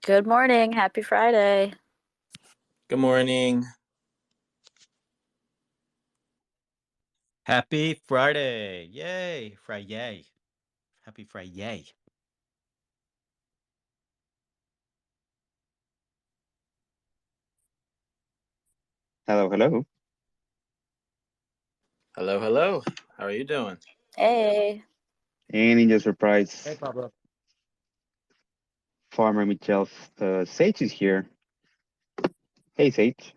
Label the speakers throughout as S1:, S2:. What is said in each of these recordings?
S1: Good morning. Happy Friday.
S2: Good morning.
S3: Happy Friday. Yay. Friday. Happy Friday.
S4: Hello, hello.
S2: Hello, hello. How are you doing?
S1: Hey.
S4: And in your surprise,
S3: Hey, Pablo.
S4: Farmer Michelle Sage is here. Hey, Sage.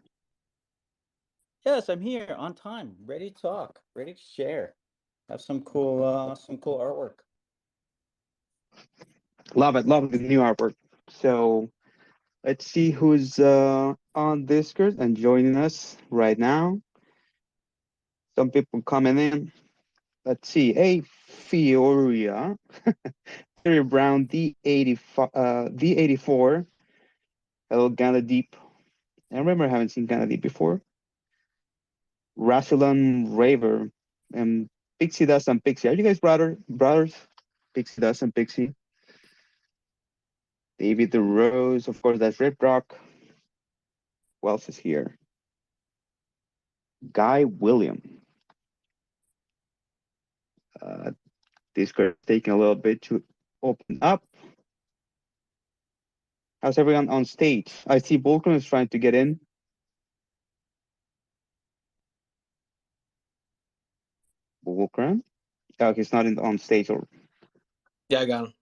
S3: Yes, I'm here on time, ready to talk, ready to share. Have some cool artwork.
S4: Love it, love the new artwork. So let's see who's on Discord and joining us right now. Some people coming in. Let's see. Hey, Fioria. Terry Brown, D84. Hello, Gala Deep. I remember having seen Gala Deep before. Rasulan Raver and Pixie Dust and Pixie. Are you guys brothers? Pixie Dust and Pixie. David the Rose, of course, that's Rip Rock. Who else is here? Guy William. Discord taking a little bit to open up. How's everyone on stage? I see Vulcan is trying to get in. Vulcan? Oh, he's not on stage. Or...
S2: Yeah, I got him.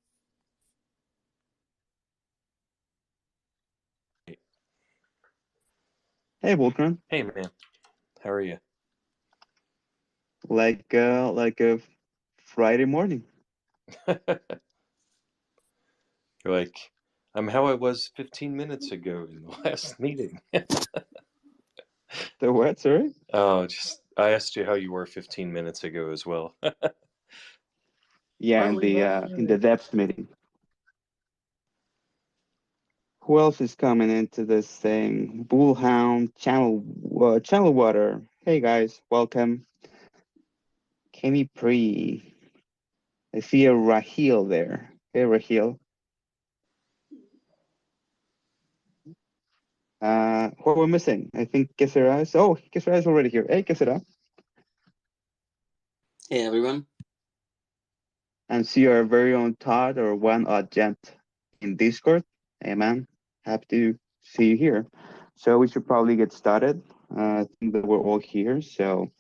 S4: Hey, Vulcan.
S5: Hey, man. How are you?
S4: Like a Friday morning.
S5: You're like, I'm how I was 15 minutes ago in the last meeting.
S4: The what, sorry?
S5: Oh, I asked you how you were 15 minutes ago as well.
S4: Yeah, in the depth meeting. Who else is coming into this thing? Bullhound, Channel Water. Hey guys, welcome. Kenny Pre. I see a Raheel there. Hey Raheel. What we're missing? I think Kesera is. Oh, Kesera is already here. Hey Kesera.
S6: Hey everyone.
S4: And see our very own Todd or One Odd Gent in Discord. Hey man, happy to see you here. So we should probably get started. I think that we're all here. So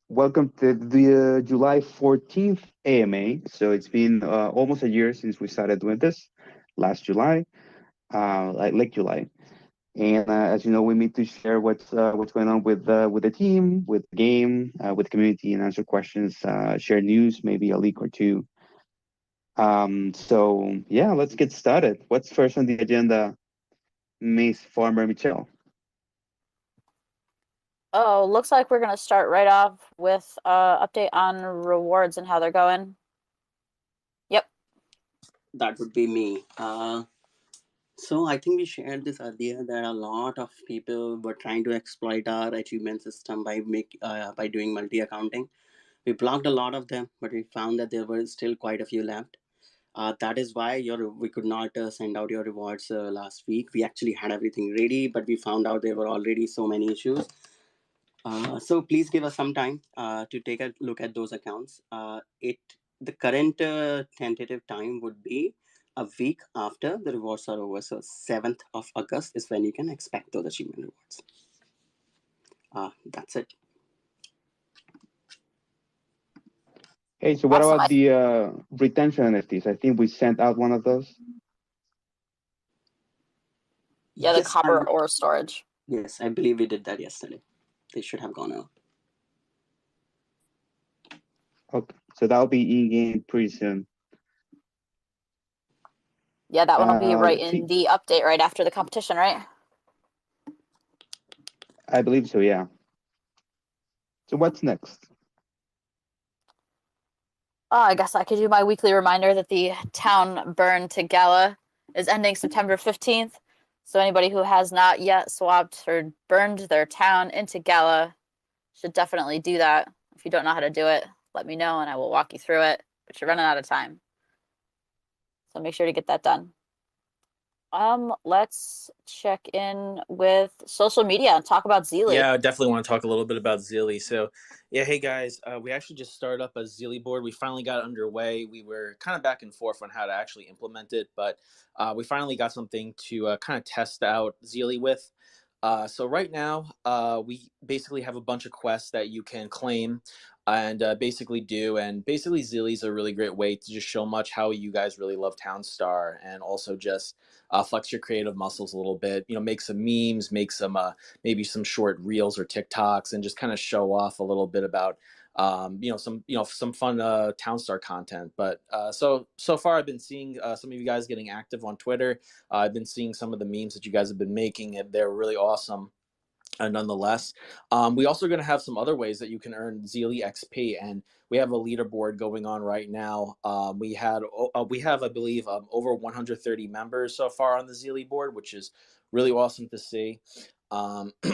S4: welcome to the July 14th AMA. So it's been almost a year since we started doing this last July, like late July. And as you know, we meet to share what's going on with the team, with the game, with the community, and answer questions, share news, maybe a leak or two. So yeah, let's get started. What's first on the agenda, Miss Farmer Michelle?
S1: Oh, looks like we're going to start right off with update on rewards and how they're going. Yep.
S6: That would be me. So I think we shared this earlier that a lot of people were trying to exploit our achievement system by doing multi-accounting. We blocked a lot of them, but we found that there were still quite a few left. That is why we could not send out your rewards last week. We actually had everything ready, but we found out there were already so many issues. So please give us some time to take a look at those accounts. The current tentative time would be a week after the rewards are over. So 7th of August is when you can expect those achievement rewards. That's it.
S4: Hey, so what
S1: Awesome.
S4: about the retention NFTs? I think we sent out one of those.
S1: Yeah, the copper ore storage.
S6: Yes, I believe we did that yesterday. They should have gone out.
S4: Okay, so that'll be in-game pretty soon.
S1: Yeah, that one will be right
S4: see.
S1: in the update right after the competition, right?
S4: I believe so, yeah. So what's next?
S1: I guess I could do my weekly reminder that the town burn to Gala is ending September 15th. So anybody who has not yet swapped or burned their town into Gala should definitely do that. If you don't know how to do it, let me know and I will walk you through it. But you're running out of time. So make sure to get that done. Let's check in with social media and talk about Zeely.
S2: Yeah, I definitely want to talk a little bit about Zeely. So, yeah, hey guys, we actually just started up a Zeely board. We finally got it underway. We were kind of back and forth on how to actually implement it, but we finally got something to kind of test out Zeely with. So right now, we basically have a bunch of quests that you can claim and basically do. And basically, Zeely is a really great way to just show much how you guys really love Townstar, and also just flex your creative muscles a little bit. You know, make some memes, make some maybe some short reels or TikToks, and just kind of show off a little bit about some fun Townstar content. But so far, I've been seeing some of you guys getting active on Twitter. I've been seeing some of the memes that you guys have been making, and they're really awesome. Nonetheless, we also going to have some other ways that you can earn Zeely XP, and we have a leaderboard going on right now. We have, I believe, over 130 members so far on the Zeely board, which is really awesome to see.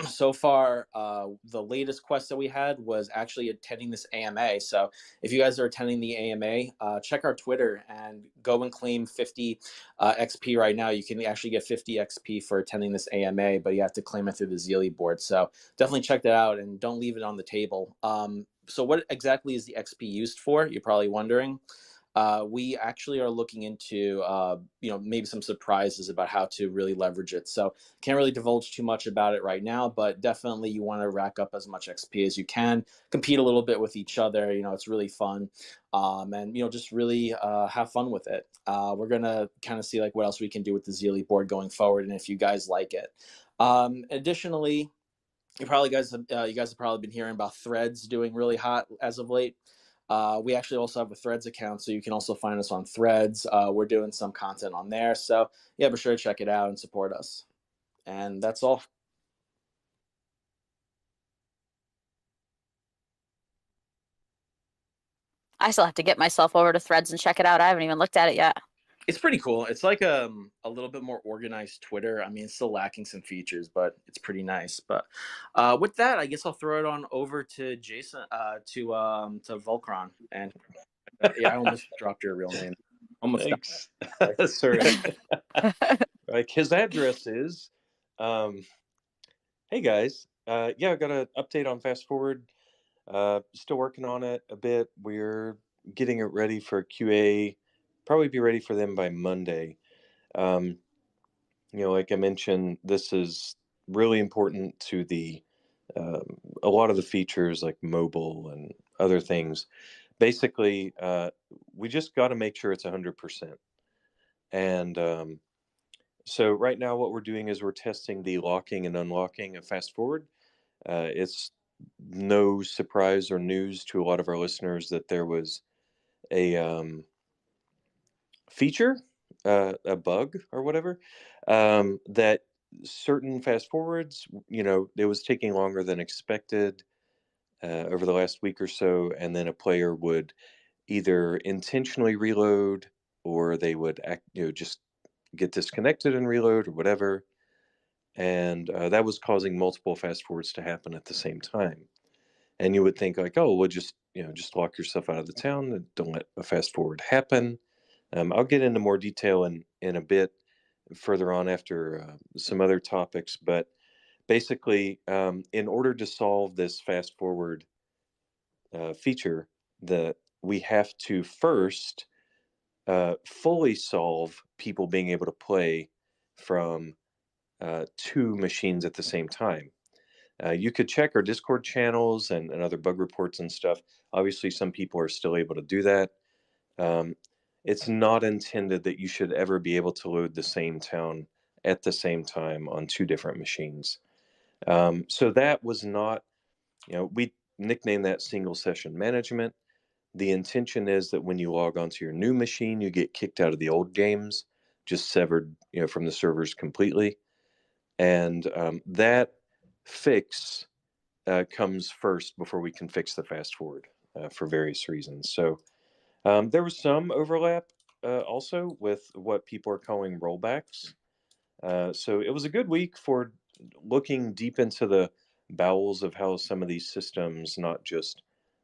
S2: So far, the latest quest that we had was actually attending this AMA. So if you guys are attending the AMA, check our Twitter and go and claim 50 XP right now. You can actually get 50 XP for attending this AMA, but you have to claim it through the Zeely board. So definitely check that out and don't leave it on the table. So what exactly is the XP used for? You're probably wondering. We actually are looking into, maybe some surprises about how to really leverage it. So can't really divulge too much about it right now, but definitely you want to rack up as much XP as you can, compete a little bit with each other. You know, it's really fun. And, just really have fun with it. We're going to kind of see like what else we can do with the Zeely board going forward, and if you guys like it. Additionally, you guys have probably been hearing about Threads doing really hot as of late. We actually also have a Threads account, so you can also find us on Threads. We're doing some content on there, so yeah, be sure to check it out and support us. And that's all.
S1: I still have to get myself over to Threads and check it out. I haven't even looked at it yet.
S2: It's pretty cool. It's like a little bit more organized Twitter. I mean, it's still lacking some features, but it's pretty nice. But with that, I guess I'll throw it on over to Jason, to Volcron. And yeah, I almost dropped your real name. Almost.
S5: Thanks. Sorry. Like his address is. Hey guys. I got an update on Fast Forward. Still working on it a bit. We're getting it ready for QA. Probably be ready for them by Monday. Like I mentioned, this is really important to the a lot of the features like mobile and other things. Basically, we just got to make sure it's 100%. And so right now, what we're doing is we're testing the locking and unlocking of Fast Forward. It's no surprise or news to a lot of our listeners that there was a feature, a bug or whatever, that certain fast forwards, it was taking longer than expected over the last week or so, and then a player would either intentionally reload or they would just get disconnected and reload or whatever, and that was causing multiple fast forwards to happen at the same time. And you would think like, oh, well, just lock yourself out of the town and don't let a fast forward happen. I'll get into more detail in a bit further on after some other topics, but basically, in order to solve this fast forward feature, we have to first fully solve people being able to play from two machines at the same time. You could check our Discord channels and other bug reports and stuff. Obviously, some people are still able to do that. It's not intended that you should ever be able to load the same town at the same time on two different machines. So that was not, we nicknamed that single session management. The intention is that when you log onto your new machine, you get kicked out of the old games, just severed, from the servers completely. And that fix comes first before we can fix the fast forward for various reasons. So there was some overlap also with what people are calling rollbacks. So it was a good week for looking deep into the bowels of how some of these systems, not just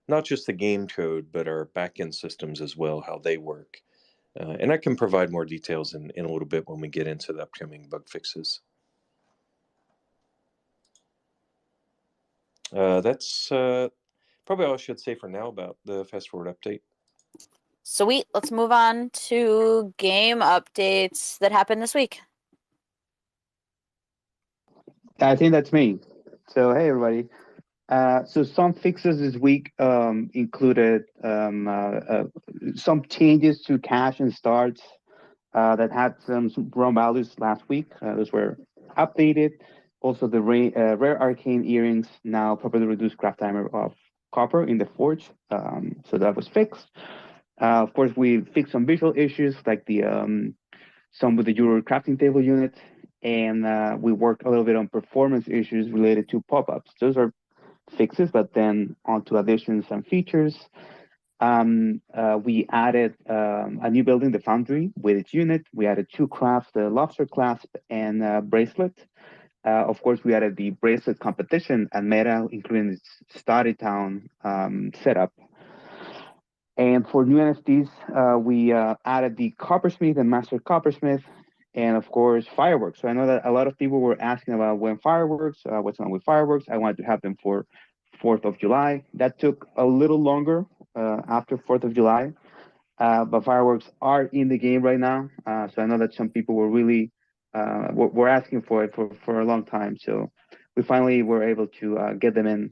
S5: the game code, but our backend systems as well, how they work. And I can provide more details in a little bit when we get into the upcoming bug fixes. That's probably all I should say for now about the fast forward update.
S1: Sweet. Let's move on to game updates that happened this week.
S4: I think that's me. So hey everybody. So some fixes this week included some changes to cash and starts that had some wrong values last week. Those were updated. Also, the rare arcane earrings now properly reduce craft timer of copper in the forge. So that was fixed. Of course, we fixed some visual issues like the some with the Euro crafting table unit, and we worked a little bit on performance issues related to pop-ups. Those are fixes, but then onto additions and features. We added a new building, the Foundry, with its unit. We added 2 crafts, the lobster clasp and bracelet. Of course, we added the bracelet competition and meta, including its Starry Town setup. And for new NFTs, we added the Coppersmith and Master Coppersmith, and of course, fireworks. So I know that a lot of people were asking about when fireworks, what's on with fireworks. I wanted to have them for 4th of July. That took a little longer after 4th of July, but fireworks are in the game right now. So I know that some people were really were asking for it for a long time. So we finally were able to get them in,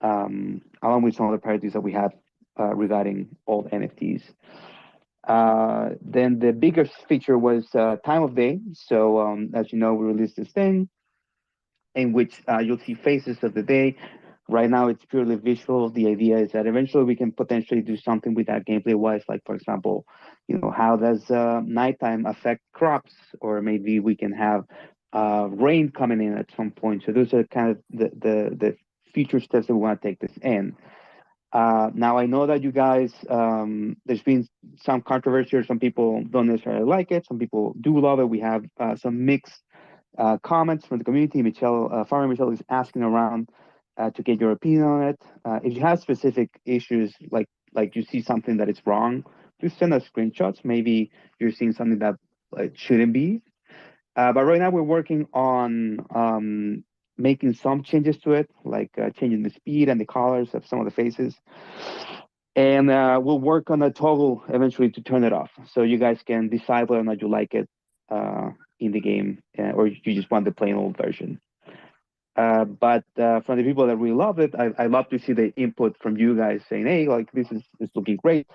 S4: along with some other priorities that we have regarding old NFTs. Then the biggest feature was time of day. So as you know, we released this thing in which you'll see faces of the day. Right now, it's purely visual. The idea is that eventually we can potentially do something with that gameplay-wise, like, for example, how does nighttime affect crops? Or maybe we can have rain coming in at some point. So those are kind of the future steps that we want to take this in. Now, I know that you guys, there's been some controversy, or some people don't necessarily like it. Some people do love it. We have some mixed comments from the community. Farmer Michelle is asking around to get your opinion on it. If you have specific issues, like you see something that is wrong, just send us screenshots. Maybe you're seeing something that shouldn't be. But right now we're working on making some changes to it, like changing the speed and the colors of some of the faces. And we'll work on a toggle eventually to turn it off. So you guys can decide whether or not you like it in the game, or you just want the plain old version. But from the people that really love it, I love to see the input from you guys saying, hey, like this is looking great.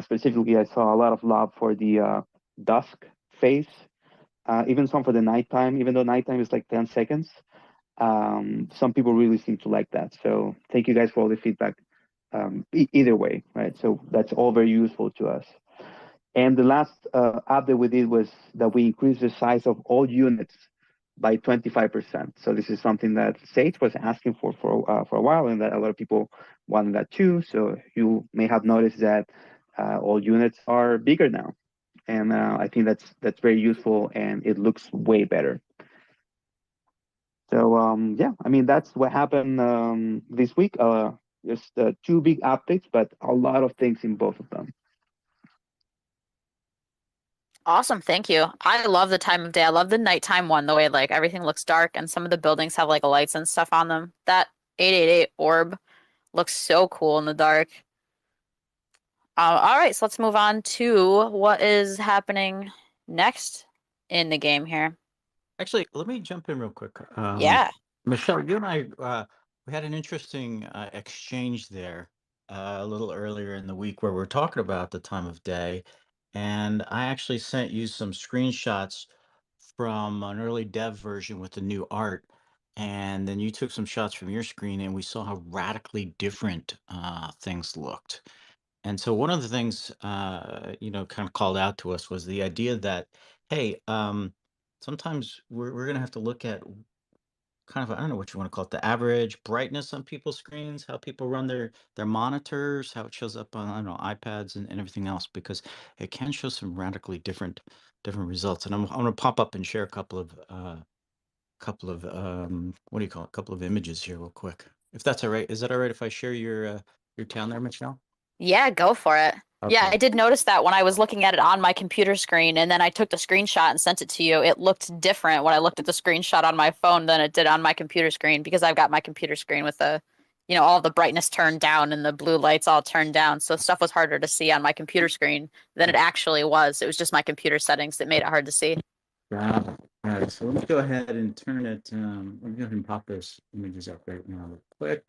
S4: Specifically, I saw a lot of love for the dusk face, even some for the nighttime, even though nighttime is like 10 seconds. Some people really seem to like that. So thank you guys for all the feedback. Either way, right? So that's all very useful to us. And the last update we did was that we increased the size of all units by 25%. So this is something that Sage was asking for a while, and that a lot of people wanted that too. So you may have noticed that all units are bigger now, and I think that's very useful, and it looks way better. So yeah, I mean that's what happened this week. Just 2 big updates, but a lot of things in both of them.
S1: Awesome, thank you. I love the time of day. I love the nighttime one, the way like everything looks dark and some of the buildings have like lights and stuff on them. That 888 orb looks so cool in the dark. All right, so let's move on to what is happening next in the game here.
S3: Actually, let me jump in real quick.
S1: Yeah.
S3: Michelle, you and I, we had an interesting exchange there a little earlier in the week where we're talking about the time of day. And I actually sent you some screenshots from an early dev version with the new art. And then you took some shots from your screen, and we saw how radically different things looked. And so one of the things, kind of called out to us was the idea that, hey, sometimes we're going to have to look at kind of, I don't know what you want to call it, the average brightness on people's screens, how people run their monitors, how it shows up on, I don't know, iPads and everything else, because it can show some radically different results. And I'm going to pop up and share a couple of what do you call it? A couple of images here real quick. If that's all right. Is that all right if I share your town there, Michelle?
S1: Yeah, go for it. Yeah,
S3: Okay.
S1: I did notice that when I was looking at it on my computer screen and then I took the screenshot and sent it to you. It looked different when I looked at the screenshot on my phone than it did on my computer screen because I've got my computer screen with the, all the brightness turned down and the blue lights all turned down. So stuff was harder to see on my computer screen than it actually was. It was just my computer settings that made it hard to see.
S3: Got it. All right, so let's go ahead and turn it. Let me go ahead and pop those images up right now real quick.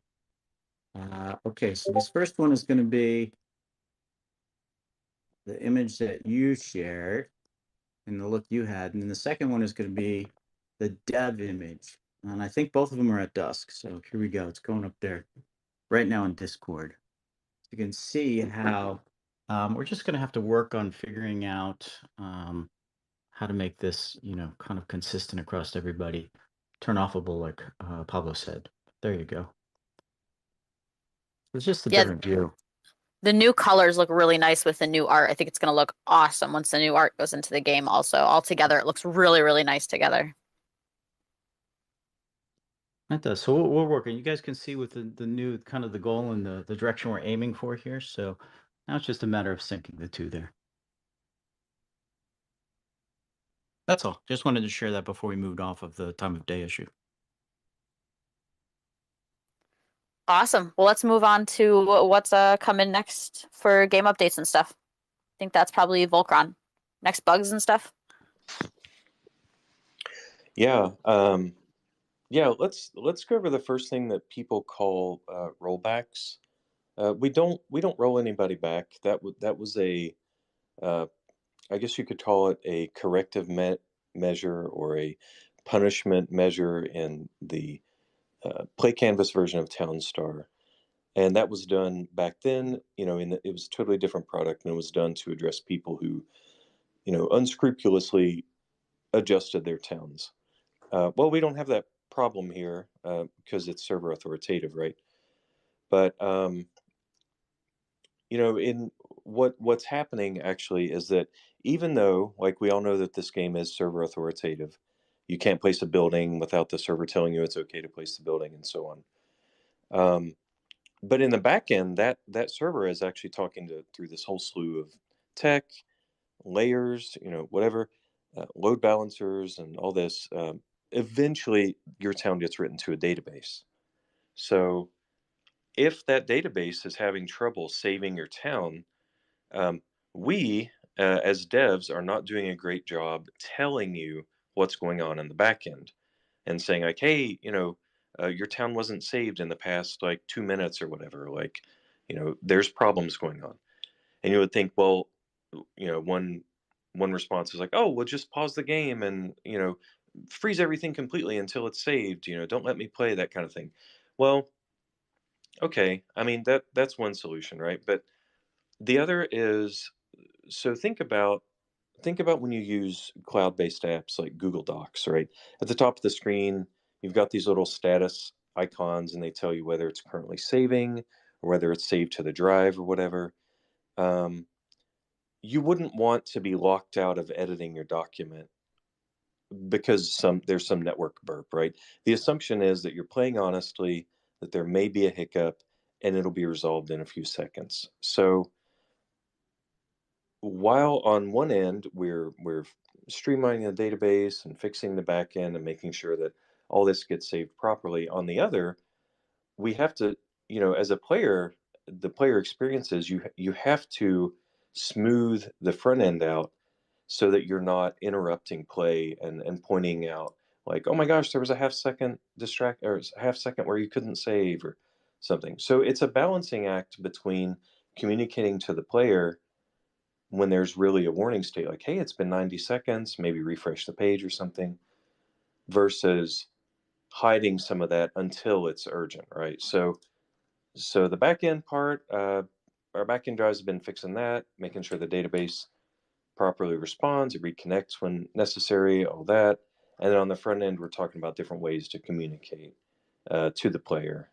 S3: Okay, so this first one is going to be the image that you shared and the look you had. And then the second one is going to be the dev image. And I think both of them are at dusk. So here we go. It's going up there right now in Discord. You can see how we're just going to have to work on figuring out how to make this, kind of consistent across everybody. Turn offable, like Pablo said. There you go. It's just a
S1: Yeah,
S3: different view.
S1: the new colors look really nice with the new art. I think it's going to look awesome once the new art goes into the game also. All together, it looks really, really nice together.
S3: It does. So we're working. You guys can see with the new kind of the goal and the direction we're aiming for here. So now it's just a matter of syncing the two there. That's all. Just wanted to share that before we moved off of the time of day issue.
S1: Awesome. Well, let's move on to what's coming next for game updates and stuff. I think that's probably Volcron. Next bugs and stuff.
S5: Yeah. Yeah, let's go over the first thing that people call rollbacks. We don't roll anybody back. That was a I guess you could call it a corrective measure or a punishment measure in the play canvas version of Townstar. And that was done back then, it was a totally different product, and it was done to address people who, unscrupulously adjusted their towns. Well, we don't have that problem here because it's server authoritative, right? But in what's happening actually is that even though, like, we all know that this game is server authoritative, you can't place a building without the server telling you it's okay to place the building, and so on. But in the back end, that server is actually talking through this whole slew of tech layers, whatever, load balancers, and all this. Eventually, your town gets written to a database. So if that database is having trouble saving your town, we as devs are not doing a great job telling you what's going on in the back end and saying, like, hey, your town wasn't saved in the past like 2 minutes or whatever. Like, there's problems going on. And you would think, well, one response is like, oh, well, just pause the game and freeze everything completely until it's saved. Don't let me play, that kind of thing. Well, okay, I mean, that's one solution, right? But the other is, so think about when you use cloud-based apps like Google Docs, right? At the top of the screen, you've got these little status icons, and they tell you whether it's currently saving or whether it's saved to the drive or whatever. You wouldn't want to be locked out of editing your document because there's some network burp, right? The assumption is that you're playing honestly, that there may be a hiccup, and it'll be resolved in a few seconds. So while on one end we're streamlining the database and fixing the back end and making sure that all this gets saved properly, on the other, we have to, as a player, the player experiences, you have to smooth the front end out so that you're not interrupting play and pointing out, like, oh my gosh, there was a half-second distract, or a half-second where you couldn't save or something. So it's a balancing act between communicating to the player when there's really a warning state, like, hey, it's been 90 seconds, maybe refresh the page or something, versus hiding some of that until it's urgent, right? So the back end part, our back end guys have been fixing that, making sure the database properly responds, it reconnects when necessary, all that. And then on the front end, we're talking about different ways to communicate to the player,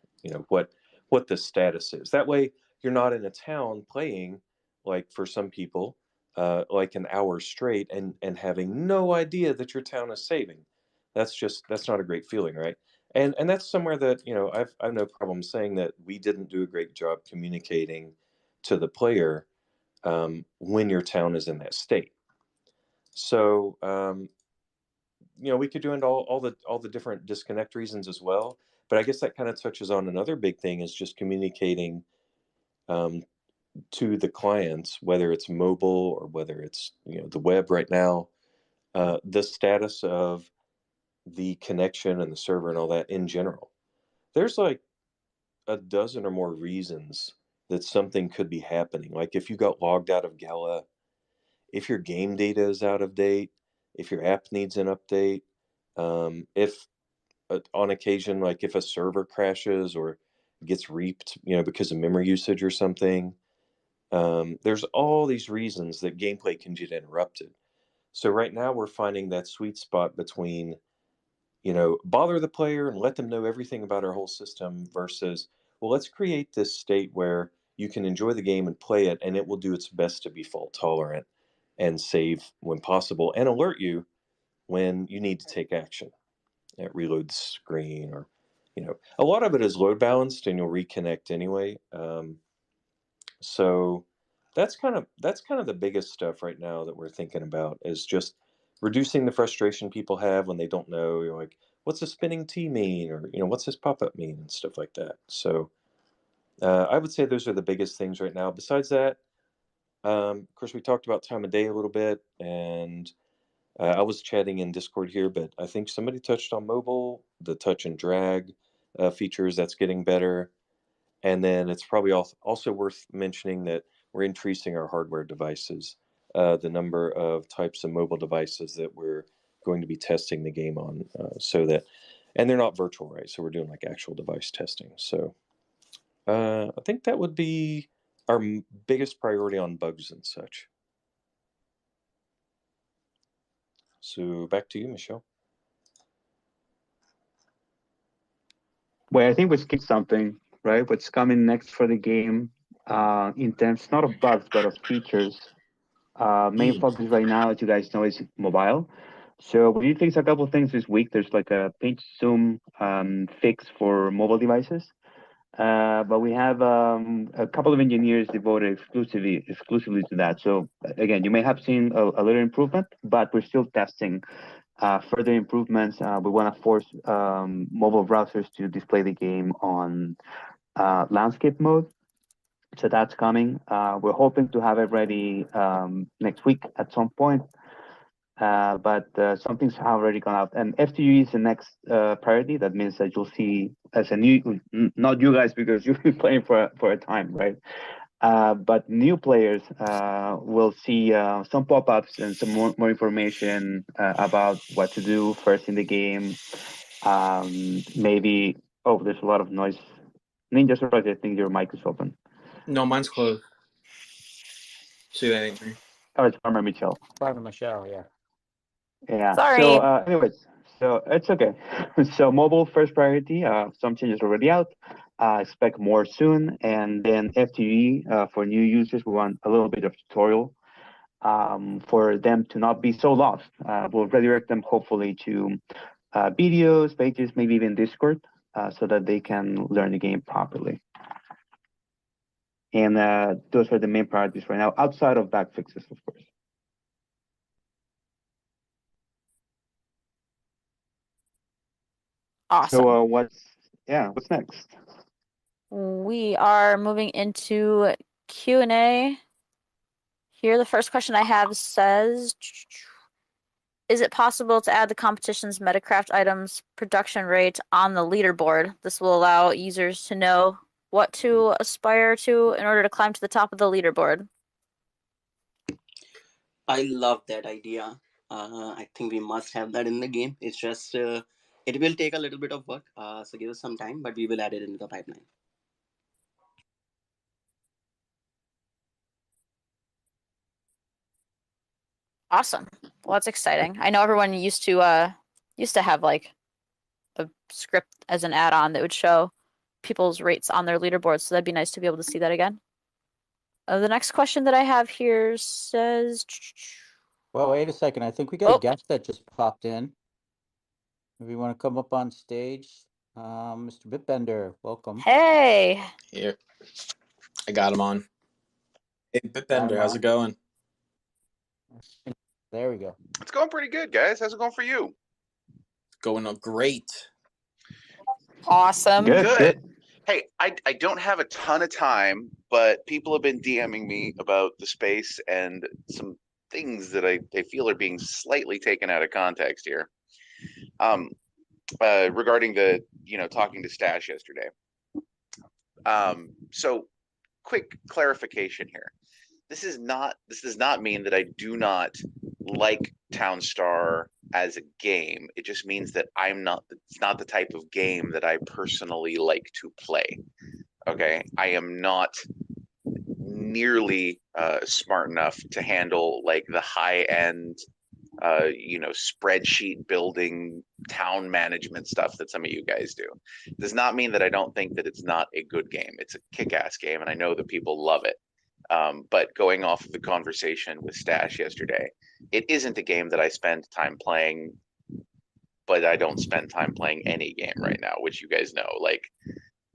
S5: what the status is. That way, you're not in a town playing, like for some people, like an hour straight and having no idea that your town is saving. That's not a great feeling, right? And that's somewhere that I've no problem saying that we didn't do a great job communicating to the player when your town is in that state. So we could do into all the different disconnect reasons as well. But I guess that kind of touches on another big thing, is just communicating to the clients, whether it's mobile or whether it's the web right now, the status of the connection and the server and all that in general. There's like a dozen or more reasons that something could be happening. Like if you got logged out of Gala, if your game data is out of date, if your app needs an update, if on occasion, like if a server crashes or gets reaped, because of memory usage or something, there's all these reasons that gameplay can get interrupted. So right now we're finding that sweet spot between, bother the player and let them know everything about our whole system versus, well, let's create this state where you can enjoy the game and play it, and it will do its best to be fault tolerant and save when possible and alert you when you need to take action. Reload the screen, or a lot of it is load balanced and you'll reconnect anyway. So that's kind of the biggest stuff right now that we're thinking about, is just reducing the frustration people have when they don't know. You're like, what's a spinning T mean, or what's this pop-up mean, and stuff like that. So I would say those are the biggest things right now. Besides that, of course, we talked about time of day a little bit, and I was chatting in Discord here, but I think somebody touched on mobile, the touch and drag features, that's getting better. And then it's probably also worth mentioning that we're increasing our hardware devices, the number of types of mobile devices that we're going to be testing the game on, and they're not virtual, right? So we're doing like actual device testing. So I think that would be our biggest priority on bugs and such. So back to you, Michelle.
S4: Well, I think we skipped something, right? What's coming next for the game, in terms not of bugs but of features. Main focus right now, as you guys know, is mobile. So we did fix a couple of things this week. There's like a pinch zoom fix for mobile devices, but we have a couple of engineers devoted exclusively to that. So again, you may have seen a little improvement, but we're still testing further improvements. We want to force mobile browsers to display the game on landscape mode. So that's coming. We're hoping to have it ready next week at some point. But some things have already gone out. And FTU is the next priority. That means that you'll see, as a new, not you guys because you've been playing for a time, right? But new players will see some pop-ups and some more information about what to do first in the game. Maybe, there's a lot of noise. Ninja Surprise, I think your mic is open.
S2: No, mine's closed. See anything?
S4: Oh, it's Farmer Michelle.
S3: Farmer Michelle, yeah.
S4: Yeah.
S1: Sorry.
S4: So, anyways, so it's okay. So, mobile first priority. Some changes already out. Expect more soon. And then FTE for new users, we want a little bit of tutorial for them to not be so lost. We'll redirect them hopefully to videos, pages, maybe even Discord, so that they can learn the game properly. And those are the main priorities right now, outside of bug fixes, of course.
S1: Awesome.
S4: So what's next?
S1: We are moving into Q&A. Here, the first question I have says, is it possible to add the competition's Metacraft items production rate on the leaderboard? This will allow users to know what to aspire to in order to climb to the top of the leaderboard.
S6: I love that idea. I think we must have that in the game. It's just it will take a little bit of work, so give us some time, but we will add it into the pipeline.
S1: Awesome. Well, that's exciting. I know everyone used to have like a script as an add-on that would show people's rates on their leaderboards, so that'd be nice to be able to see that again. The next question that I have here says,
S3: well, wait a second. I think we got a guest that just popped in. If you want to come up on stage, Mr. Bitbender, welcome.
S1: Hey.
S2: Here, I got him on. Hey, Bender, how's it going?
S3: There we go.
S7: It's going pretty good, guys. How's it going for you?
S2: Going on great.
S1: Awesome.
S7: Good. Hey, I don't have a ton of time, but people have been DMing me about the space and some things that I feel are being slightly taken out of context here. Regarding the, talking to Stash yesterday. So quick clarification here. This does not mean that I do not like Townstar as a game. It just means that it's not the type of game that I personally like to play. Okay. I am not nearly smart enough to handle like the high end, spreadsheet building, town management stuff that some of you guys do. Does not mean that I don't think that it's not a good game. It's a kick-ass game, and I know that people love it. But going off of the conversation with Stash yesterday, it isn't a game that I spend time playing, but I don't spend time playing any game right now, which you guys know. Like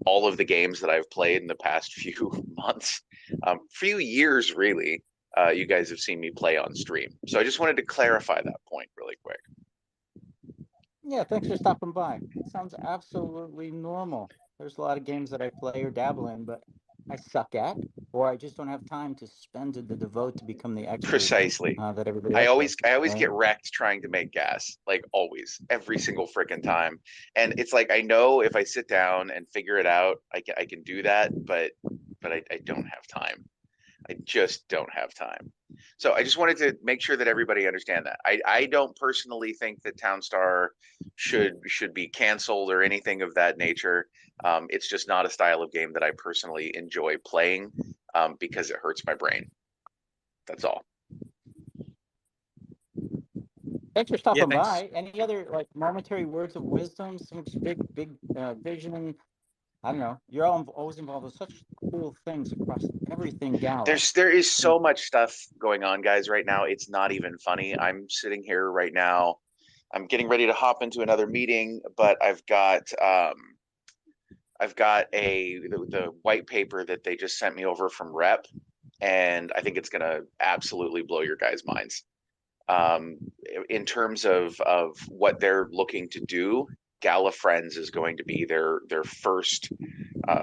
S7: all of the games that I've played in the past few months, few years really, you guys have seen me play on stream. So I just wanted to clarify that point really quick.
S3: Yeah, thanks for stopping by. It sounds absolutely normal. There's a lot of games that I play or dabble in, but I suck at, or I just don't have time to spend the devote to become the expert.
S7: Precisely.
S3: That everybody
S7: I
S3: else
S7: always
S3: does,
S7: get wrecked trying to make gas, like always, every single freaking time. And it's like I know if I sit down and figure it out, I can do that, but I don't have time. I just don't have time. So I just wanted to make sure that everybody understand that. I don't personally think that Townstar should be canceled or anything of that nature. It's just not a style of game that I personally enjoy playing because it hurts my brain. That's all.
S3: Thanks for stopping
S2: thanks.
S3: by. Any other like momentary words of wisdom, some big vision? I don't know. You're all always involved with such cool things across everything Gala.
S7: There is so much stuff going on, guys, right now. It's not even funny. I'm sitting here right now. I'm getting ready to hop into another meeting, but I've got the white paper that they just sent me over from Rep, and I think it's gonna absolutely blow your guys' minds. In terms of what they're looking to do, Gala Friends is going to be their first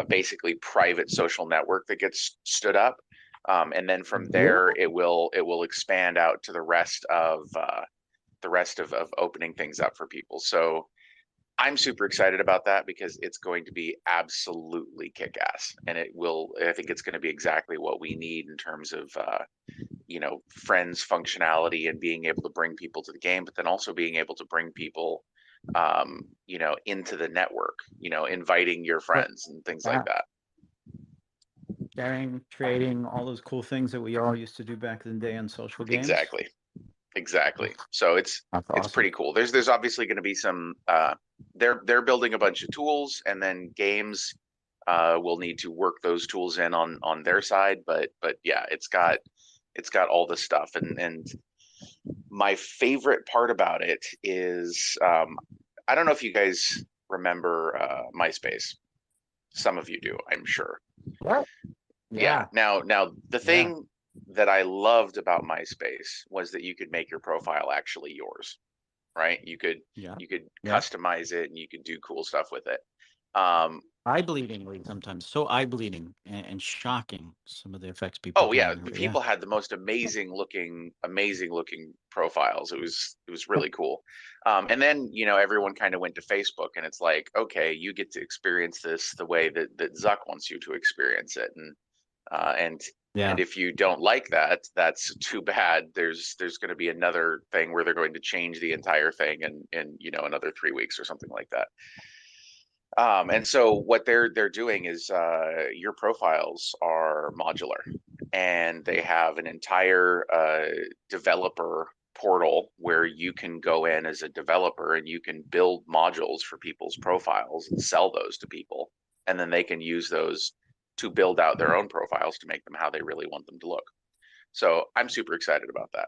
S7: basically private social network that gets stood up, and then from there it will expand out to the rest of opening things up for people. So I'm super excited about that because it's going to be absolutely kick-ass, and I think it's going to be exactly what we need in terms of friends functionality and being able to bring people to the game, but then also being able to bring people into the network, inviting your friends and things like that.
S3: Sharing, trading, all those cool things that we all used to do back in the day on social games.
S7: Exactly. So it's pretty cool. There's obviously going to be some they're building a bunch of tools, and then games will need to work those tools in on their side, but yeah, it's got all the stuff, and my favorite part about it is I don't know if you guys remember MySpace. Some of you do, I'm sure.
S3: What?
S7: Yeah. Now the thing that I loved about MySpace was that you could make your profile actually yours, right? You could customize it, and you could do cool stuff with it.
S3: Eye bleeding sometimes, so eye bleeding and shocking, some of the effects people.
S7: Oh yeah, people had the most amazing looking profiles. It was really cool. And then everyone kind of went to Facebook, and it's like, okay, you get to experience this the way that Zuck wants you to experience it, and if you don't like that, that's too bad. There's going to be another thing where they're going to change the entire thing in another 3 weeks or something like that. And so what they're doing is your profiles are modular, and they have an entire developer portal where you can go in as a developer and you can build modules for people's profiles and sell those to people, and then they can use those to build out their own profiles to make them how they really want them to look. So I'm super excited about that.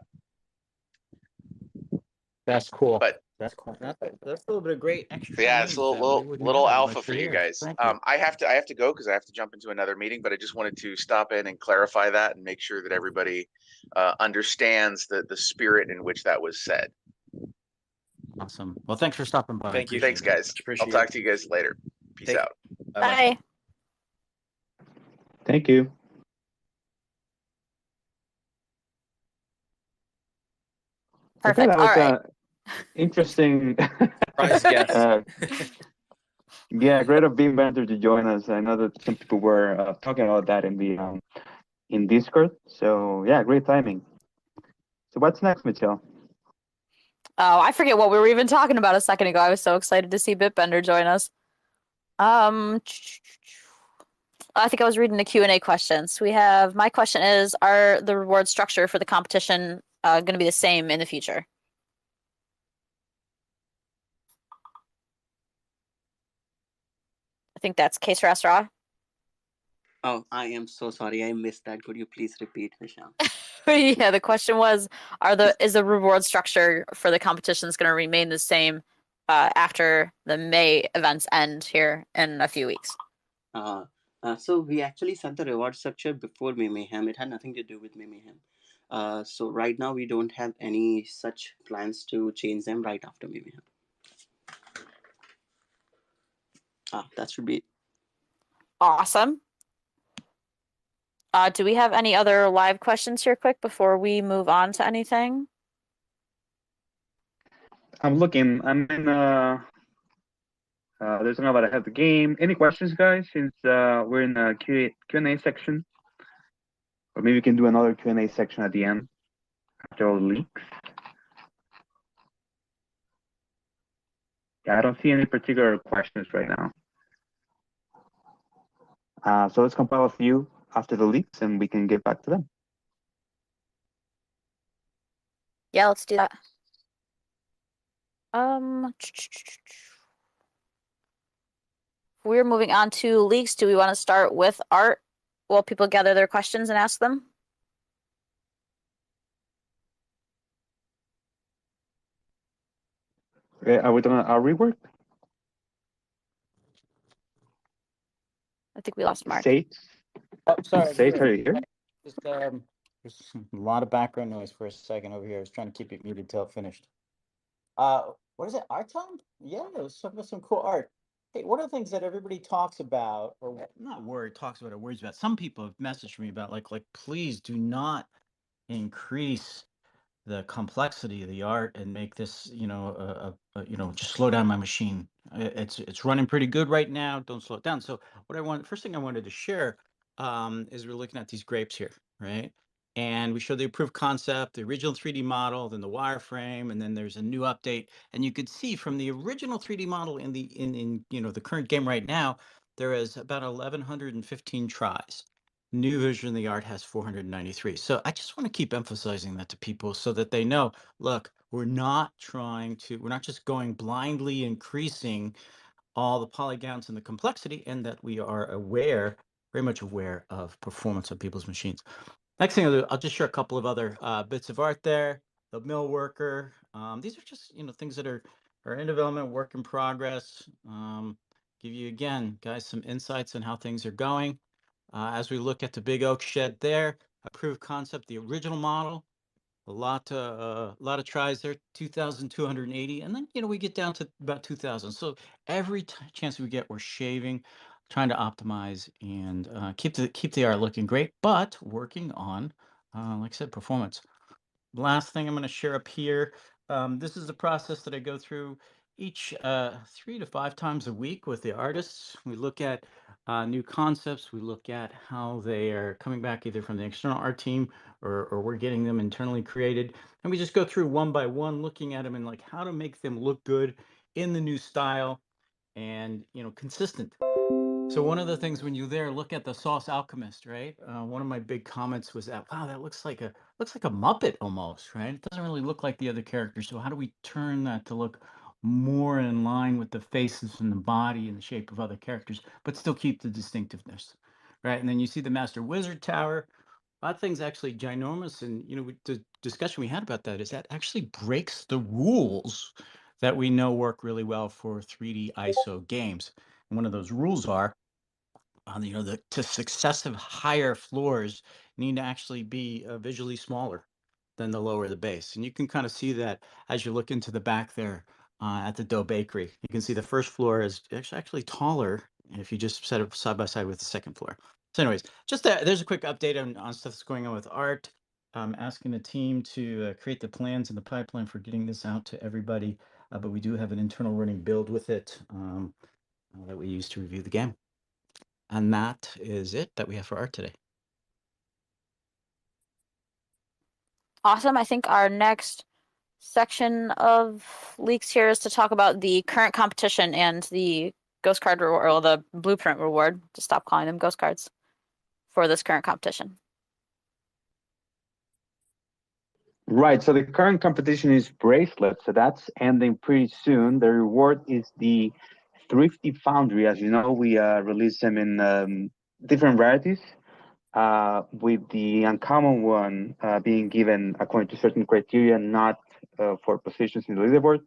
S3: That's cool.
S7: But
S3: That's cool. That's a little bit of great extra
S7: yeah, it's
S3: news
S7: a
S3: that we wouldn't
S7: little
S3: have
S7: alpha
S3: unless
S7: for
S3: you're
S7: you
S3: here.
S7: guys.
S3: Thank you.
S7: I have to go because I have to jump into another meeting, but I just wanted to stop in and clarify that and make sure that everybody understands the spirit in which that was said.
S3: Awesome. Well, thanks for stopping by.
S2: Thank you.
S7: Thanks, guys.
S2: Appreciate
S7: I'll talk
S2: it.
S7: to you guys later. Peace
S2: Take-
S7: out.
S2: Bye-bye.
S1: Bye.
S4: Thank you.
S1: Perfect.
S4: Okay, that
S1: All
S4: was
S1: right.
S4: interesting.
S2: Surprise guest.
S4: Yeah, great of being Bender to join us. I know that some people were talking about that in the in Discord. So yeah, great timing. So what's next, Michelle?
S1: Oh, I forget what we were even talking about a second ago. I was so excited to see Bitbender join us. I think I was reading the Q&A questions. We have, my question is, are the reward structure for the competition going to be the same in the future? I think that's Case Restaurant.
S6: Oh, I am so sorry. I missed that. Could you please repeat, Michelle?
S1: Yeah, the question was, is the reward structure for the competitions going to remain the same after the May events end here in a few weeks?
S6: So we actually set the reward structure before May Mayhem. It had nothing to do with May Mayhem. So right now we don't have any such plans to change them right after May Mayhem. That should be it.
S1: Awesome. Do we have any other live questions here quick before we move on to anything?
S4: I'm looking. I'm in. There's another about ahead the game. Any questions, guys? Since we're in the Q&A section, or maybe we can do another Q&A section at the end after all the leaks. Yeah, I don't see any particular questions right now. So let's compile a few after the leaks, and we can get back to them.
S1: Yeah, let's do that. We're moving on to leaks. Do we want to start with art while people gather their questions and ask them?
S4: Are we doing our rework?
S1: I think we lost Mark.
S4: Sage?
S3: Oh, sorry.
S4: Sage, are you here?
S3: Just there's a lot of background noise for a second over here. I was trying to keep it muted till it finished. What is it? Art time? Yeah, let's talk about some cool art. Hey, one of the things that everybody talks about, or not talks about or worries about, some people have messaged me about like please do not increase the complexity of the art and make this, just slow down my machine. It's running pretty good right now. Don't slow it down. So first thing I wanted to share is we're looking at these grapes here, right? And we showed the approved concept, the original 3D model, then the wireframe, and then there's a new update. And you could see from the original 3D model in the current game right now, there is about 1,115 tries. New version of the art has 493. So I just want to keep emphasizing that to people so that they know, look, we're not just going blindly increasing all the polygons and the complexity, and that we are very much aware of performance of people's machines. Next thing I'll just share a couple of other bits of art there. The mill worker. These are just things that are in development, work in progress. Give you again, guys, some insights on how things are going. As we look at the big oak shed there, approved concept, the original model, a lot of tries there, 2,280, and then we get down to about 2,000. So every chance we get, we're shaving, trying to optimize and keep the art looking great, but working on, like I said, performance. Last thing I'm going to share up here. This is the process that I go through each 3 to 5 times a week with the artists. We look at new concepts. We look at how they are coming back either from the external art team or we're getting them internally created. And we just go through one by one, looking at them and like how to make them look good in the new style and consistent. So one of the things when you're there, look at the Sauce Alchemist, right? One of my big comments was that, wow, that looks like a Muppet almost, right? It doesn't really look like the other characters. So how do we turn that to look more in line with the faces and the body and the shape of other characters, but still keep the distinctiveness, right? And then you see the Master Wizard Tower. That thing's actually ginormous, and the discussion we had about that is that actually breaks the rules that we know work really well for 3D ISO games. And one of those rules are, to successive higher floors need to actually be visually smaller than the lower the base. And you can kind of see that as you look into the back there at the Dough Bakery. You can see the first floor is actually taller if you just set it side by side with the second floor. So anyways, just there's a quick update on stuff that's going on with art. Asking the team to create the plans and the pipeline for getting this out to everybody. But we do have an internal running build with it that we use to review the game. And that is it that we have for art today.
S1: Awesome. I think our next section of leaks here is to talk about the current competition and the ghost card reward, or the blueprint reward, to stop calling them ghost cards, for this current competition.
S4: Right. So the current competition is bracelets. So that's ending pretty soon. The reward is the Thrifty Foundry. As you know, we release them in different rarities, with the uncommon one being given according to certain criteria, not for positions in the leaderboard.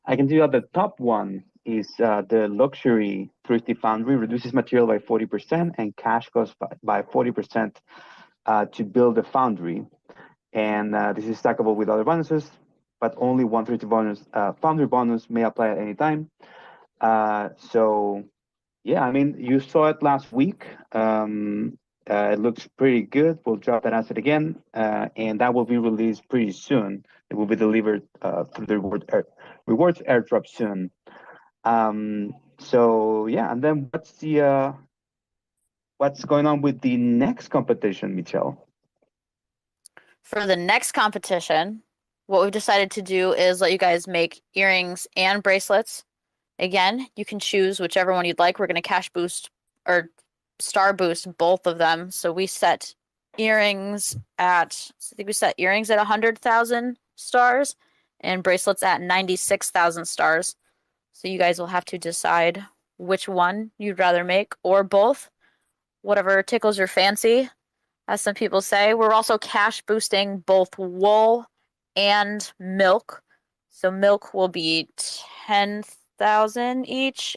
S4: I can tell you that the top one is the luxury Thrifty Foundry, reduces material by 40% and cash costs by 40% to build the foundry. And this is stackable with other bonuses, but only one Thrifty bonus, foundry bonus may apply at any time. So yeah, I mean, you saw it last week. It looks pretty good. We'll drop that asset again, and that will be released pretty soon. It will be delivered through the rewards airdrop soon. So yeah, and then what's going on with the next competition, Michelle?
S1: For the next competition, what we've decided to do is let you guys make earrings and bracelets. Again, you can choose whichever one you'd like. We're going to cash boost or star boost both of them. So we set earrings at, I think we set earrings at 100,000 stars and bracelets at 96,000 stars. So you guys will have to decide which one you'd rather make, or both, whatever tickles your fancy. As some people say, we're also cash boosting both wool and milk. So milk will be $10,000 each,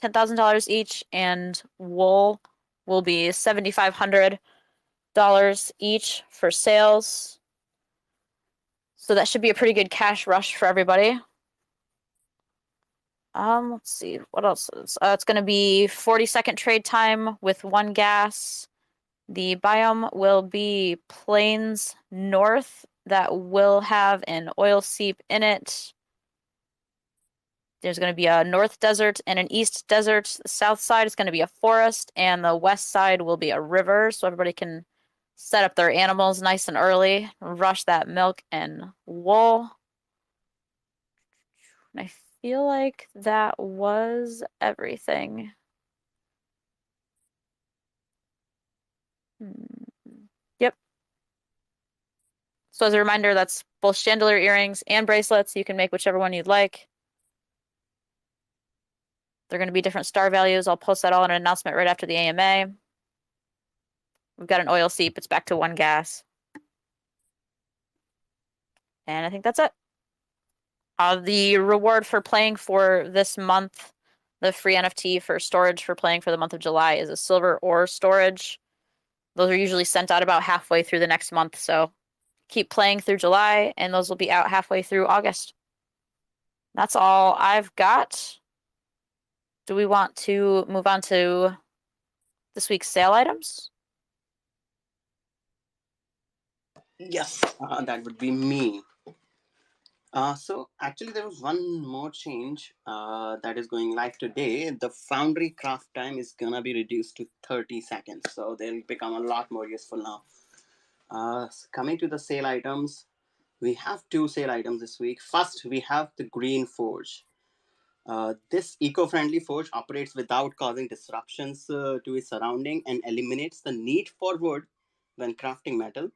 S1: $10,000 each, and wool will be $7,500 each for sales. So that should be a pretty good cash rush for everybody. Let's see what else is. It's going to be 40-second trade time with 1 gas. The biome will be Plains North, that will have an oil seep in it. There's going to be a north desert and an east desert. The south side is going to be a forest, and the west side will be a river, so everybody can set up their animals nice and early, rush that milk and wool. And I feel like that was everything. Yep. So as a reminder, that's both chandelier earrings and bracelets. You can make whichever one you'd like. They're going to be different star values. I'll post that all in an announcement right after the AMA. We've got an oil seep. It's back to 1 gas. And I think that's it. The reward for playing for this month, the free NFT for storage for playing for the month of July, is a silver ore storage. Those are usually sent out about halfway through the next month, so keep playing through July, and those will be out halfway through August. That's all I've got. Do we want to move on to this week's sale items?
S6: Yes, that would be me. So actually there was one more change that is going live today. The Foundry craft time is gonna be reduced to 30 seconds. So they'll become a lot more useful now. Coming to the sale items, we have 2 sale items this week. First, we have the Green Forge. This eco-friendly forge operates without causing disruptions to its surrounding and eliminates the need for wood when crafting metal.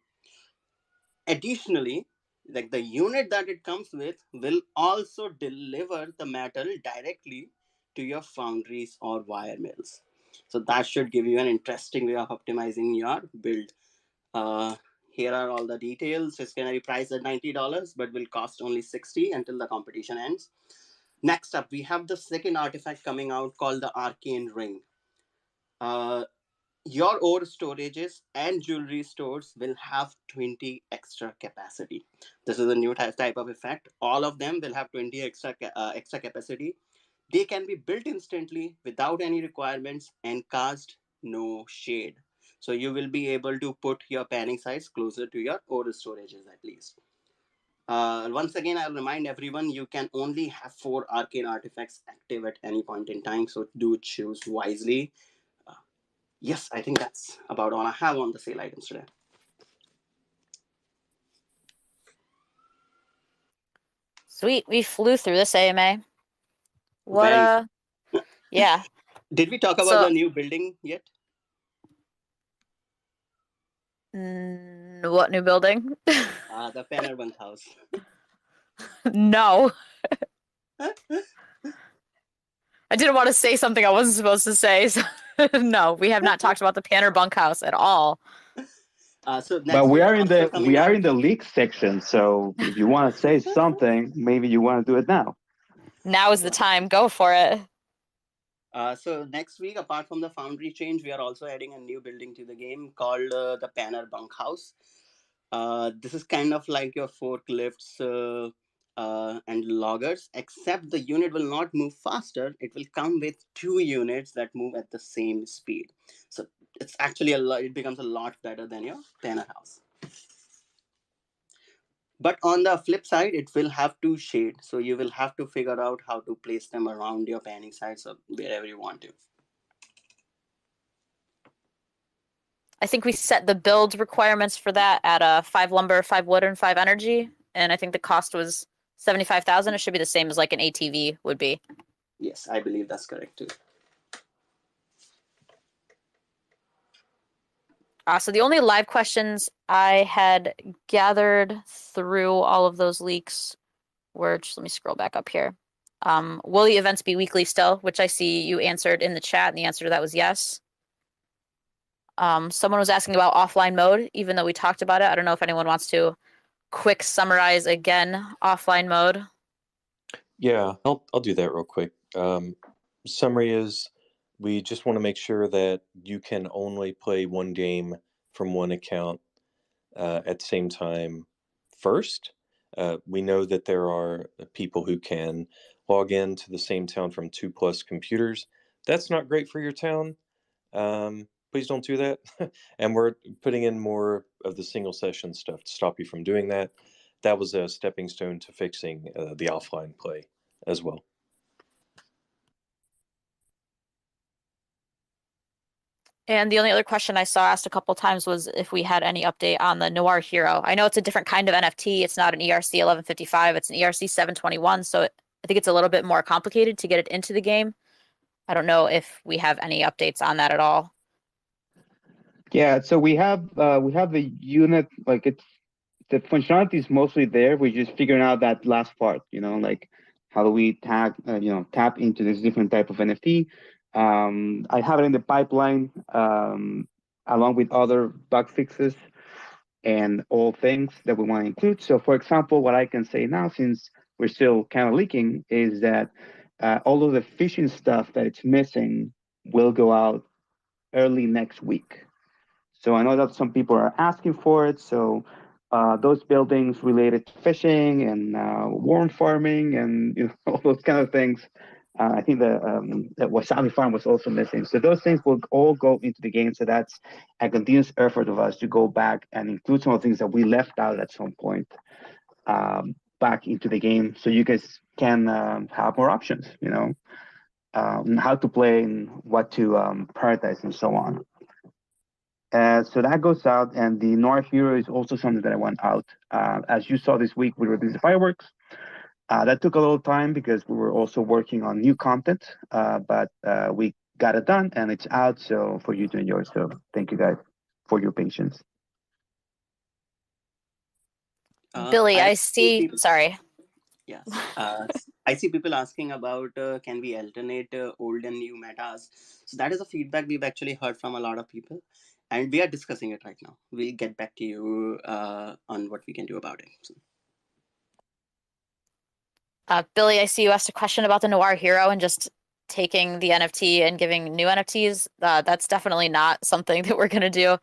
S6: Additionally, like the unit that it comes with will also deliver the metal directly to your foundries or wire mills. So that should give you an interesting way of optimizing your build. Here are all the details. It's going to be priced at $90, but will cost only $60 until the competition ends. Next up, we have the second artifact coming out called the Arcane Ring. Your ore storages and jewelry stores will have 20 extra capacity. This is a new type of effect. All of them will have 20 extra capacity. They can be built instantly without any requirements and cast no shade. So you will be able to put your panning size closer to your ore storages at least. Once again, I'll remind everyone you can only have 4 arcane artifacts active at any point in time. So do choose wisely. Yes, I think that's about all I have on the sale items today.
S1: Sweet. We flew through this AMA. What
S6: Very.
S1: Yeah.
S6: Did we talk about
S1: So-
S6: the new building yet?
S1: What new building?
S6: The Penner Bunk House.
S1: No. I didn't want to say something I wasn't supposed to say. So no, we have not talked about the Panner Bunkhouse at all.
S6: So next
S4: But we
S6: week
S4: are in
S6: also
S4: the
S6: coming out-
S4: leak section, so if you want to say something, maybe you want to do it now.
S1: Now is the time. Go for it.
S6: So next week, apart from the Foundry change, we are also adding a new building to the game called the Panner Bunkhouse. This is kind of like your forklifts and loggers, except the unit will not move faster. It will come with 2 units that move at the same speed. So it's actually it becomes a lot better than your Panner house. But on the flip side, it will have 2 shades. So you will have to figure out how to place them around your panning sites or wherever you want to.
S1: I think we set the build requirements for that at 5 lumber, 5 wood, and 5 energy. And I think the cost was 75,000. It should be the same as like an ATV would be.
S6: Yes, I believe that's correct too.
S1: So the only live questions I had gathered through all of those leaks were, just let me scroll back up here. Will the events be weekly still? Which I see you answered in the chat, and the answer to that was yes. Someone was asking about offline mode, even though we talked about it. I don't know if anyone wants to quick summarize again offline mode.
S5: Yeah, I'll do that real quick. Summary is we just want to make sure that you can only play one game from one account at the same time first. We know that there are people who can log in to the same town from 2+ computers. That's not great for your town. Please don't do that. And we're putting in more of the single session stuff to stop you from doing that. That was a stepping stone to fixing the offline play as well.
S1: And the only other question I saw asked a couple times was if we had any update on the Noir Hero. I know it's a different kind of NFT. It's not an ERC 1155. It's an ERC 721. So I think it's a little bit more complicated to get it into the game. I don't know if we have any updates on that at all.
S4: Yeah, so we have the unit, like it's the functionality is mostly there. We're just figuring out that last part, like how do we tap into this different type of NFT. I have it in the pipeline along with other bug fixes and all things that we want to include. So for example, what I can say now, since we're still kind of leaking, is that all of the fishing stuff that it's missing will go out early next week. So I know that some people are asking for it. So those buildings related to fishing and worm farming and all those kind of things. I think the wasabi farm was also missing. So those things will all go into the game. So that's a continuous effort of us to go back and include some of the things that we left out at some point back into the game, so you guys can have more options. How to play and what to prioritize and so on. So that goes out, and the North Hero is also something that I want out. As you saw this week, we released the fireworks. That took a little time because we were also working on new content, but we got it done and it's out, so for you to enjoy. So thank you guys for your patience.
S1: Billy, I see.
S6: People,
S1: sorry.
S6: Yes. I see people asking about can we alternate old and new metas. So that is a feedback we've actually heard from a lot of people. and we are discussing it right now. We'll get back to you on what we can do about it. So.
S1: Billy, I see you asked a question about the Noir Hero and just taking the NFT and giving new NFTs. That's definitely not something that we're gonna do.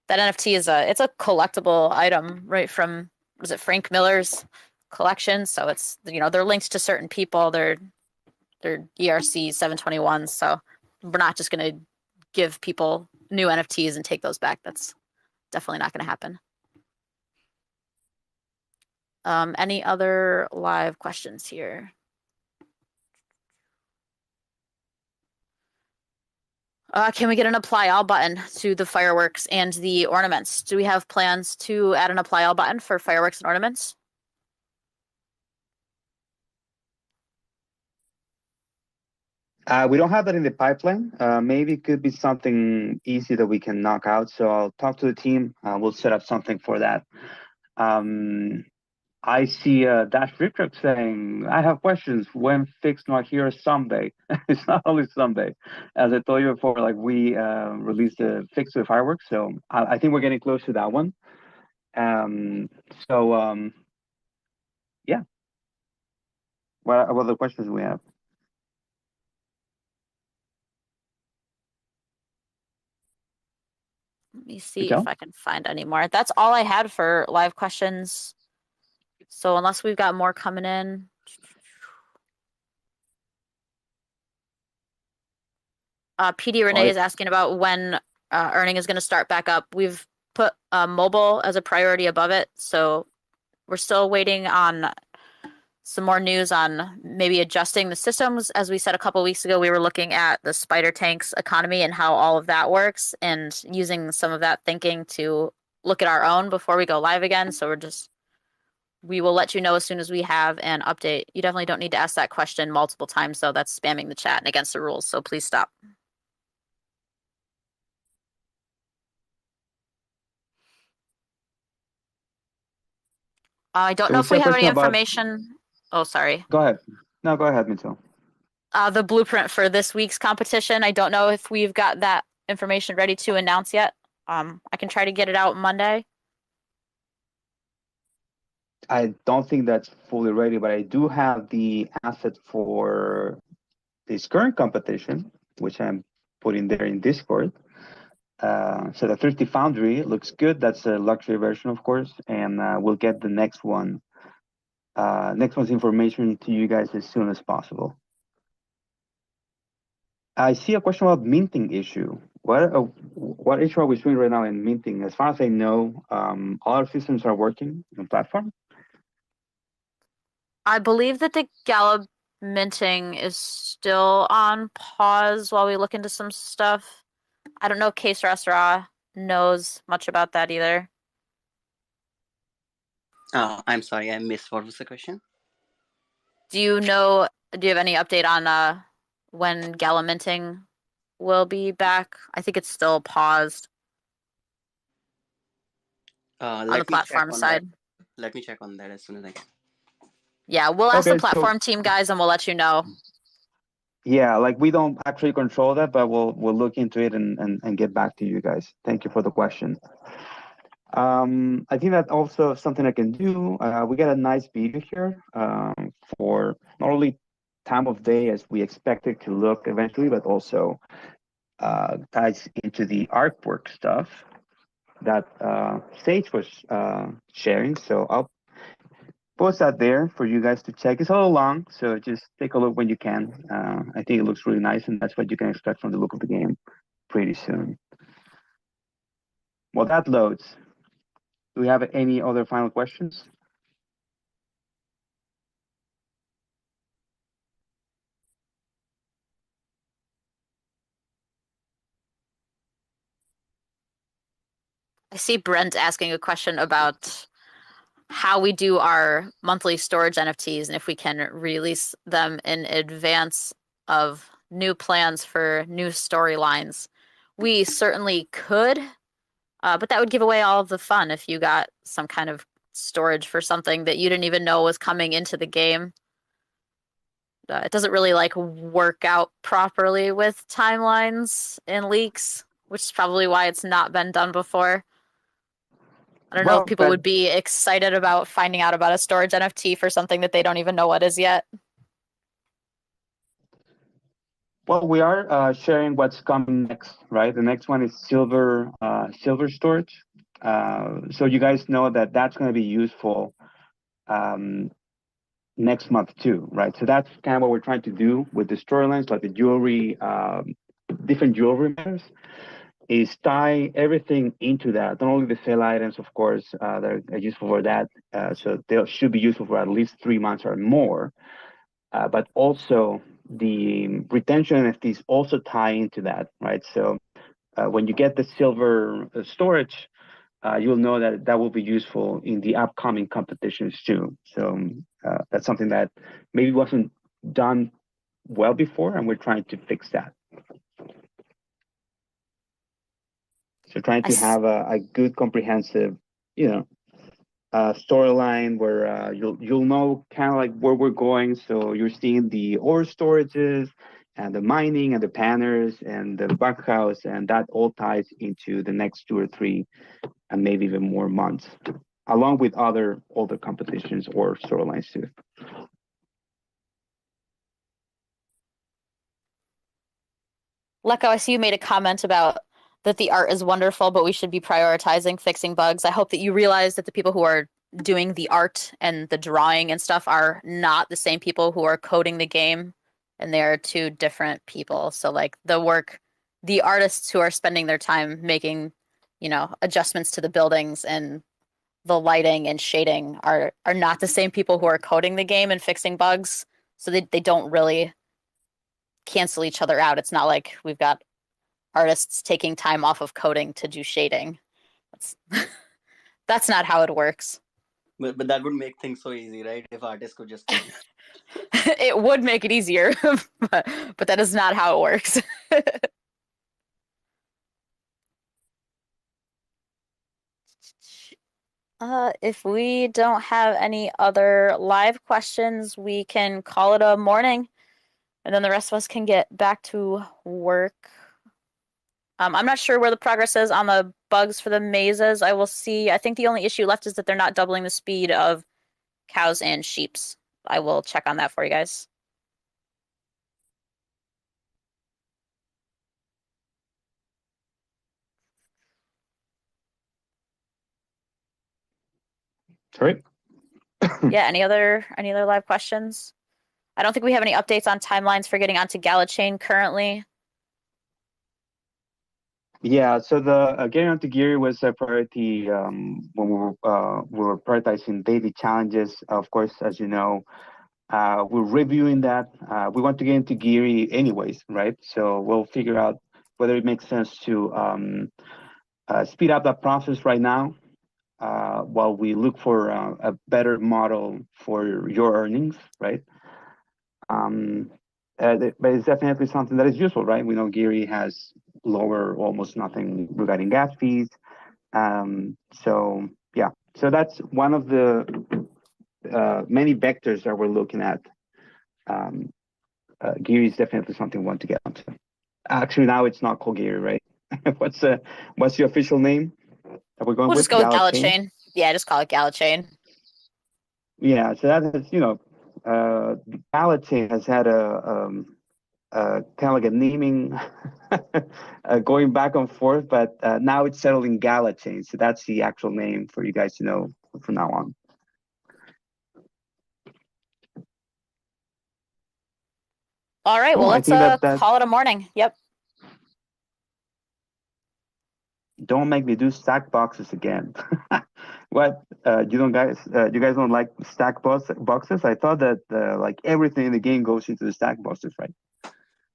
S1: That NFT is it's a collectible item, right from, was it Frank Miller's collection? So it's, you know, they're linked to certain people. They're ERC 721. So we're not just gonna give people new NFTs and take those back. That's definitely not gonna happen. Any other live questions here? Can we get an apply all button to the fireworks and the ornaments? Do we have plans to add an apply all button for fireworks and ornaments?
S4: We don't have that in the pipeline. Maybe it could be something easy that we can knock out. So I'll talk to the team. We'll set up something for that. I see Dash Rip Truck saying, I have questions. When Fix Not Here someday? It's not only someday. As I told you before, like we released the Fix to the fireworks. So I think we're getting close to that one. Yeah. What other questions do we have?
S1: Let me see if I can find any more. That's all I had for live questions. So unless we've got more coming in. PD Renee is asking about when earning is going to start back up. We've put mobile as a priority above it. So we're still waiting on some more news on maybe adjusting the systems. As we said a couple weeks ago, we were looking at the Spider Tanks economy and how all of that works and using some of that thinking to look at our own before we go live again. So we will let you know as soon as we have an update. You definitely don't need to ask that question multiple times, though. That's spamming the chat and against the rules. So please stop. I don't know if we have any information. Oh, sorry.
S4: Go ahead. No, go ahead, Mitchell.
S1: The blueprint for this week's competition. I don't know if we've got that information ready to announce yet. I can try to get it out Monday.
S4: I don't think that's fully ready, but I do have the asset for this current competition, which I'm putting there in Discord. So the Thirsty Foundry looks good. That's a luxury version, of course, and we'll get the next one. Next one's information to you guys as soon as possible. I see a question about minting issue. What issue are we doing right now in minting? As far as I know, all our systems are working on the platform.
S1: I believe that the Gala minting is still on pause while we look into some stuff. I don't know if Case Restaurant knows much about that either.
S6: I'm sorry, I missed. What was the question?
S1: Do you have any update on when Gala minting will be back? I think it's still paused on the platform side.
S6: Let me check on that as soon as I can.
S1: Yeah, we'll ask the platform team guys and we'll let you know.
S4: Yeah, like we don't actually control that, but we'll look into it and get back to you guys. Thank you for the question. I think that also something I can do. We got a nice video here for not only time of day as we expect it to look eventually, but also ties into the artwork stuff that Sage was sharing. So I'll post that there for you guys to check. It's a little long, so just take a look when you can. I think it looks really nice, and that's what you can expect from the look of the game pretty soon. Well, that loads. Do we have any other final questions?
S1: I see Brent asking a question about how we do our monthly storage NFTs and if we can release them in advance of new plans for new storylines. We certainly could, but that would give away all of the fun if you got some kind of storage for something that you didn't even know was coming into the game. It doesn't really work out properly with timelines and leaks. which is probably why it's not been done before. I don't know
S4: Well,
S1: if people
S4: but
S1: would be excited about finding out about a storage NFT for something that they don't even know what is yet.
S4: well, we are sharing what's coming next, right? The next one is silver storage. So you guys know that that's going to be useful next month too, right? So that's kind of what we're trying to do with the storylines, like the jewelry, different jewelry matters, is tie everything into that. Not only the sale items, of course, that are useful for that, so they should be useful for at least 3 months or more, but also the retention NFTs also tie into that, right? So when you get the silver storage, you'll know that that will be useful in the upcoming competitions too. So that's something that maybe wasn't done well before, and we're trying to fix that. So trying to have a good, comprehensive, storyline where you'll know kind of like where we're going. So you're seeing the ore storages and the mining and the panners and the bug house, and that all ties into the next 2 or 3 and maybe even more months, along with other competitions or storylines too.
S1: Lecco, I see you made a comment about that the art is wonderful, but we should be prioritizing fixing bugs. I hope that you realize that the people who are doing the art and the drawing and stuff are not the same people who are coding the game, and they are 2 different people. So like the artists who are spending their time making, adjustments to the buildings and the lighting and shading are not the same people who are coding the game and fixing bugs. So they don't really cancel each other out. It's not like we've got artists taking time off of coding to do shading. That's not how it works.
S6: But that would make things so easy, right? If artists could just code.
S1: It would make it easier, but that is not how it works. If we don't have any other live questions, we can call it a morning, and then the rest of us can get back to work. I'm not sure where the progress is on the bugs for the mazes. I will see. I think the only issue left is that they're not doubling the speed of cows and sheeps. I will check on that for you guys.
S4: Sorry.
S1: Yeah, any other live questions? I don't think we have any updates on timelines for getting onto Gala Chain currently.
S4: Yeah, so the getting onto Geary was a priority when we were prioritizing daily challenges. Of course, as you know, we're reviewing that. We want to get into Geary anyways, right? So we'll figure out whether it makes sense to speed up that process right now while we look for a better model for your earnings, right? But it's definitely something that is useful, right? We know Geary has lower, almost nothing regarding gas fees. So yeah, so that's one of the many vectors that we're looking at. Geary is definitely something we want to get onto. Actually, now it's not called Geary, right? what's the official name that we're going
S1: We'll
S4: with?
S1: just go with Gala Chain. Yeah, just call it Gala Chain.
S4: Yeah, so that is, Gala Chain has had a kind of like a naming going back and forth, but now it's settled in Gala Chain. So that's the actual name for you guys to know from now on.
S1: All right, well, let's call it a morning. Yep.
S4: Don't make me do stack boxes again. What? You guys don't like stack boxes? I thought that like everything in the game goes into the stack boxes, right?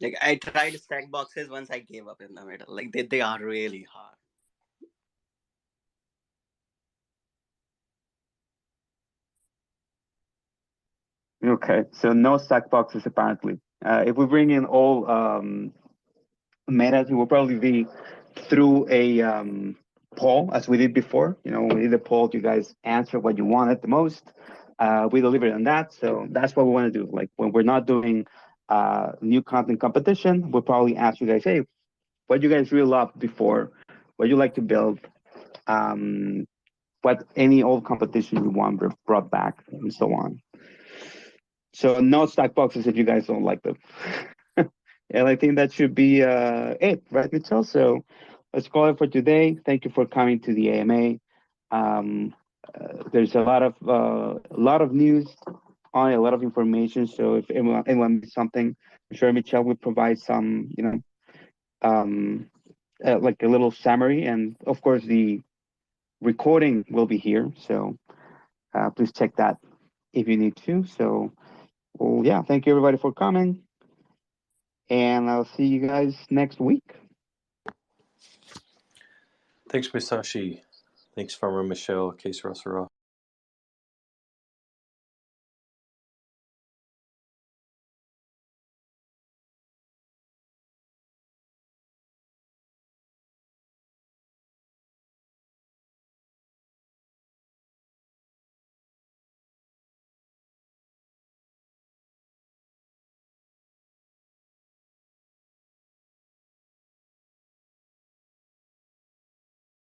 S6: Like I tried stack boxes once, I gave up in the middle. Like they are really hard.
S4: Okay, so no stack boxes apparently. If we bring in all metas, it will probably be through a poll, as we did before. We did a poll. You guys answer what you wanted the most. We delivered on that, so that's what we want to do. Like when we're not doing new content competition, we'll probably ask you guys, hey, what you guys really loved before, what you like to build, what any old competition you want brought back, and so on. So no stack boxes if you guys don't like them. And I think that should be it, right, Mitchell? So let's call it for today. Thank you for coming to the AMA. There's a lot of news on it, a lot of information. So if anyone missed something, I'm sure Michelle will provide some, like a little summary. And of course, the recording will be here. So please check that if you need to. So, well, yeah, thank you everybody for coming. And I'll see you guys next week.
S5: Thanks, Masashi. Thanks, Farmer Michelle, Case Russell.